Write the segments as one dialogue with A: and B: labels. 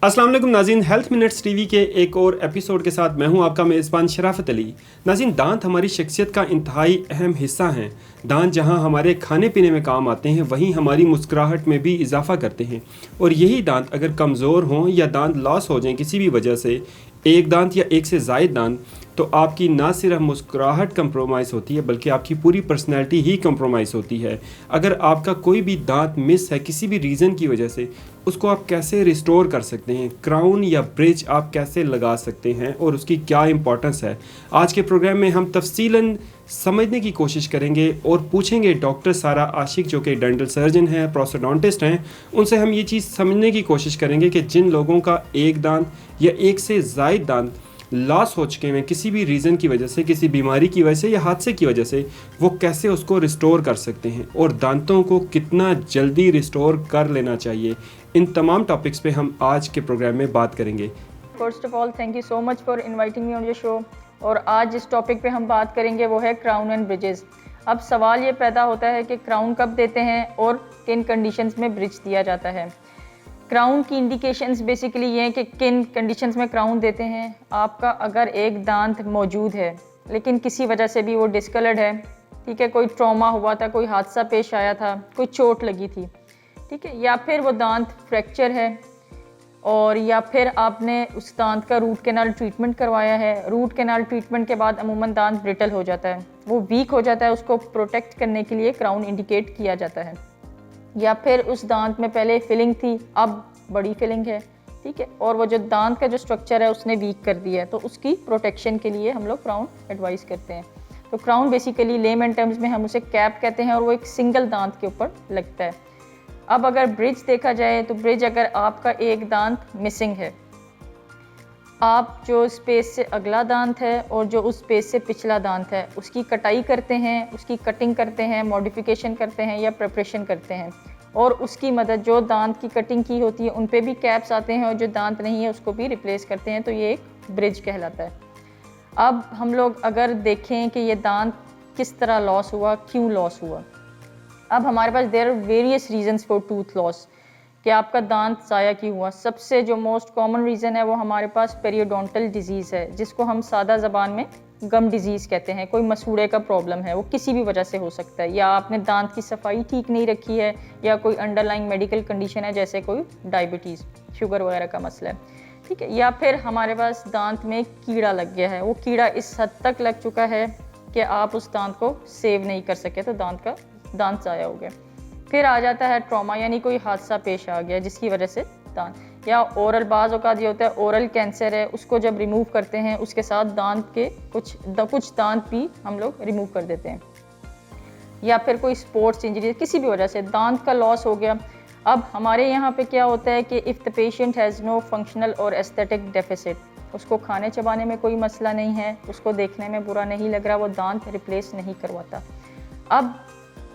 A: अस्सलाम वालेकुम नाज़रीन, हेल्थ मिनट्स टीवी के एक और एपिसोड के साथ मैं हूं आपका मेज़बान शराफत अली। नाज़रीन, दांत हमारी शख्सियत का इंतहाई अहम हिस्सा हैं। दांत जहां हमारे खाने पीने में काम आते हैं वहीं हमारी मुस्कुराहट में भी इजाफा करते हैं। और यही दांत अगर कमज़ोर हों या दांत लॉस हो जाएं किसी भी वजह से, एक दांत या एक से ज़ायद दांत, तो आपकी ना सिर्फ मुस्कुराहट कंप्रोमाइज़ होती है बल्कि आपकी पूरी पर्सनैलिटी ही कंप्रोमाइज़ होती है। अगर आपका कोई भी दांत मिस है किसी भी रीज़न की वजह से, उसको आप कैसे रिस्टोर कर सकते हैं, क्राउन या ब्रिज आप कैसे लगा सकते हैं और उसकी क्या इंपॉर्टेंस है, आज के प्रोग्राम में हम तफसीलन समझने की कोशिश करेंगे और पूछेंगे डॉक्टर सारा आशिक जो कि डेंटल सर्जन हैं, प्रोस्टोडोंटिस्ट हैं, उनसे हम ये चीज़ समझने की कोशिश करेंगे कि जिन लोगों का एक दांत या एक से ज़ायद दांत लॉस हो चुके हैं किसी भी रीज़न की वजह से, किसी बीमारी की वजह से या हादसे की वजह से, वो कैसे उसको रिस्टोर कर सकते हैं और दांतों को कितना जल्दी रिस्टोर कर लेना चाहिए। इन तमाम टॉपिक्स पे हम आज के प्रोग्राम में बात करेंगे।
B: First of all thank you so much for inviting me on your show. और आज जिस टॉपिक पे हम बात करेंगे वो है क्राउन एंड ब्रिजेस। अब सवाल ये पैदा होता है कि क्राउन कब देते हैं और किन कंडीशंस में ब्रिज दिया जाता है। क्राउन की इंडिकेशंस बेसिकली ये हैं कि किन कंडीशंस में क्राउन देते हैं। आपका अगर एक दांत मौजूद है लेकिन किसी वजह से भी वो डिस्कलर्ड है, ठीक है, कोई ट्रॉमा हुआ था, कोई हादसा पेश आया था, कोई चोट लगी थी, ठीक है, या फिर वो दांत फ्रैक्चर है और या फिर आपने उस दांत का रूट कैनाल ट्रीटमेंट करवाया है। रूट कैनाल ट्रीटमेंट के बाद अमूमन दांत ब्रिटल हो जाता है, वो वीक हो जाता है, उसको प्रोटेक्ट करने के लिए क्राउन इंडिकेट किया जाता है। या फिर उस दांत में पहले फिलिंग थी, अब बड़ी फिलिंग है, ठीक है, और वो जो दांत का जो स्ट्रक्चर है उसने वीक कर दिया है, तो उसकी प्रोटेक्शन के लिए हम लोग क्राउन एडवाइस करते हैं। तो क्राउन बेसिकली लेमन टर्म्स में हम उसे कैप कहते हैं और वो एक सिंगल दांत के ऊपर लगता है। अब अगर ब्रिज देखा जाए तो ब्रिज अगर आपका एक दांत मिसिंग है, आप जो स्पेस से अगला दांत है और जो उस स्पेस से पिछला दांत है उसकी कटाई करते हैं, उसकी कटिंग करते हैं, मॉडिफिकेशन करते हैं या प्रिपरेशन करते हैं, और उसकी मदद जो दांत की कटिंग की होती है उन पे भी कैप्स आते हैं और जो दांत नहीं है उसको भी रिप्लेस करते हैं, तो ये एक ब्रिज कहलाता है। अब हम लोग अगर देखें कि ये दांत किस तरह लॉस हुआ, क्यों लॉस हुआ। अब हमारे पास there are various reasons for tooth loss कि आपका दांत ज़ाया क्यों हुआ। सबसे जो मोस्ट कॉमन रीज़न है वो हमारे पास पेरियोडोंटल डिजीज़ है, जिसको हम सादा ज़बान में गम डिजीज़ कहते हैं। कोई मसूड़े का प्रॉब्लम है, वो किसी भी वजह से हो सकता है, या आपने दांत की सफाई ठीक नहीं रखी है, या कोई अंडरलाइंग मेडिकल कंडीशन है जैसे कोई डायबिटीज़, शुगर वगैरह का मसला है, ठीक है, या फिर हमारे पास दांत में कीड़ा लग गया है, वो कीड़ा इस हद तक लग चुका है कि आप उस दांत को सेव नहीं कर सके, तो दांत ज़ाया हो गया। फिर आ जाता है ट्रॉमा, यानी कोई हादसा पेश आ गया जिसकी वजह से दांत, या ओरल बाज़ औक़ात ये होता है ओरल कैंसर है, उसको जब रिमूव करते हैं उसके साथ दांत के कुछ दांत भी हम लोग रिमूव कर देते हैं, या फिर कोई स्पोर्ट्स इंजरी, किसी भी वजह से दांत का लॉस हो गया। अब हमारे यहाँ पे क्या होता है कि if the patient has no functional और एस्थेटिक डेफिसिट, उसको खाने चबाने में कोई मसला नहीं है, उसको देखने में बुरा नहीं लग रहा, वो दांत रिप्लेस नहीं करवाता। अब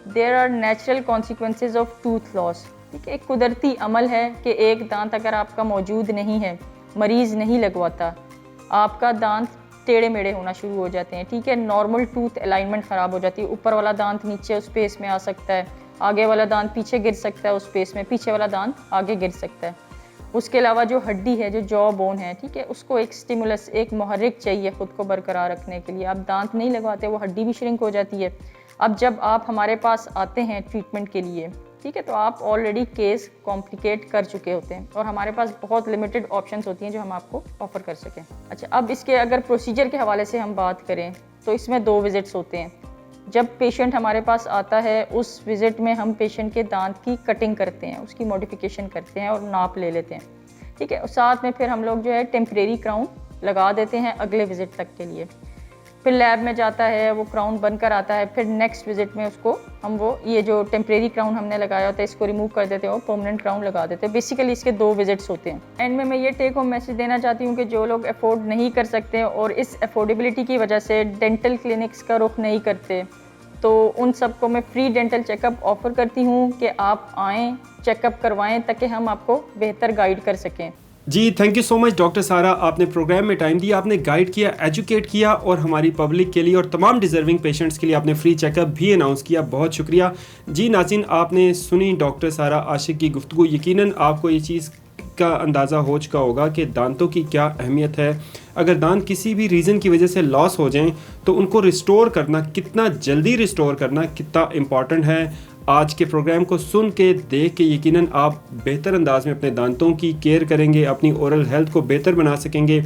B: there are natural consequences of tooth loss, ठीक है, एक कुदरती अमल है कि एक दांत अगर आपका मौजूद नहीं है, मरीज़ नहीं लगवाता, आपका दांत टेढ़े मेढ़े होना शुरू हो जाते हैं, ठीक है, नॉर्मल टूथ अलाइनमेंट ख़राब हो जाती है, ऊपर वाला दांत नीचे उस स्पेस में आ सकता है, आगे वाला दांत पीछे गिर सकता है उस स्पेस में, पीछे वाला दांत आगे गिर सकता है। उसके अलावा जो हड्डी है, जो जॉ बोन है, ठीक है, उसको एक स्टिमुलस, एक मुहर्रिक चाहिए ख़ुद को बरकरार रखने के लिए। आप दांत नहीं लगवाते, वो हड्डी भी श्रिंक हो जाती है। अब जब आप हमारे पास आते हैं ट्रीटमेंट के लिए, ठीक है, तो आप ऑलरेडी केस कॉम्प्लिकेट कर चुके होते हैं और हमारे पास बहुत लिमिटेड ऑप्शंस होती हैं जो हम आपको ऑफ़र कर सकें। अच्छा, अब इसके अगर प्रोसीजर के हवाले से हम बात करें तो इसमें 2 विज़िट्स होते हैं। जब पेशेंट हमारे पास आता है उस विज़िट में हम पेशेंट के दांत की कटिंग करते हैं, उसकी मॉडिफिकेशन करते हैं और नाप ले लेते हैं, ठीक है, और साथ में फिर हम लोग जो है टेम्परेरी क्राउन लगा देते हैं अगले विज़िट तक के लिए। फिर लैब में जाता है, वो क्राउन बनकर आता है, फिर नेक्स्ट विजिट में उसको हम ये जो टेम्परेरी क्राउन हमने लगाया होता है इसको रिमूव कर देते हैं और परमानेंट क्राउन लगा देते हैं। बेसिकली इसके 2 विजिट्स होते हैं। एंड में मैं ये टेक होम मैसेज देना चाहती हूँ कि जो लोग अफोर्ड नहीं कर सकते और इस अफोर्डेबिलिटी की वजह से डेंटल क्लिनिक्स का रुख नहीं करते, तो उन सबको मैं फ्री डेंटल चेकअप ऑफ़र करती हूँ कि आप आएँ, चेकअप करवाएँ ताकि हम आपको बेहतर गाइड कर सकें।
A: जी, thank you so much doctor Sara, आपने प्रोग्राम में टाइम दिया, आपने गाइड किया, एजुकेट किया और हमारी पब्लिक के लिए और तमाम डिज़र्विंग पेशेंट्स के लिए आपने फ्री चेकअप भी अनाउंस किया। बहुत शुक्रिया। जी नाज़रीन, आपने सुनी डॉक्टर सारा आशिक की गुफ्तगू। यकीनन आपको ये चीज़ का अंदाज़ा हो चुका होगा कि दांतों की क्या अहमियत है। अगर दांत किसी भी रीज़न की वजह से लॉस हो जाएं तो उनको रिस्टोर करना, कितना जल्दी रिस्टोर करना कितना इम्पॉर्टेंट है। आज के प्रोग्राम को सुन के, देख के यकीनन आप बेहतर अंदाज में अपने दांतों की केयर करेंगे, अपनी ओरल हेल्थ को बेहतर बना सकेंगे।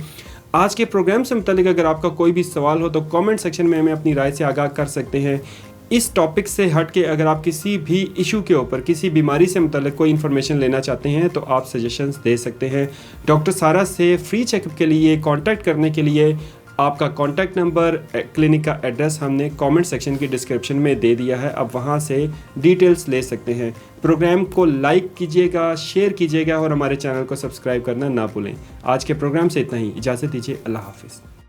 A: आज के प्रोग्राम से मुतालिक अगर आपका कोई भी सवाल हो तो कमेंट सेक्शन में हमें अपनी राय से आगाह कर सकते हैं। इस टॉपिक से हट के अगर आप किसी भी इशू के ऊपर, किसी बीमारी से मुतालिक कोई इन्फॉर्मेशन लेना चाहते हैं तो आप सजेशंस दे सकते हैं। डॉक्टर सारा से फ्री चेकअप के लिए कांटेक्ट करने के लिए आपका कांटेक्ट नंबर, क्लिनिक का एड्रेस हमने कमेंट सेक्शन की डिस्क्रिप्शन में दे दिया है, आप वहां से डिटेल्स ले सकते हैं। प्रोग्राम को लाइक कीजिएगा, शेयर कीजिएगा और हमारे चैनल को सब्सक्राइब करना ना भूलें। आज के प्रोग्राम से इतना ही, इजाज़त दीजिए, अल्लाह हाफिज़।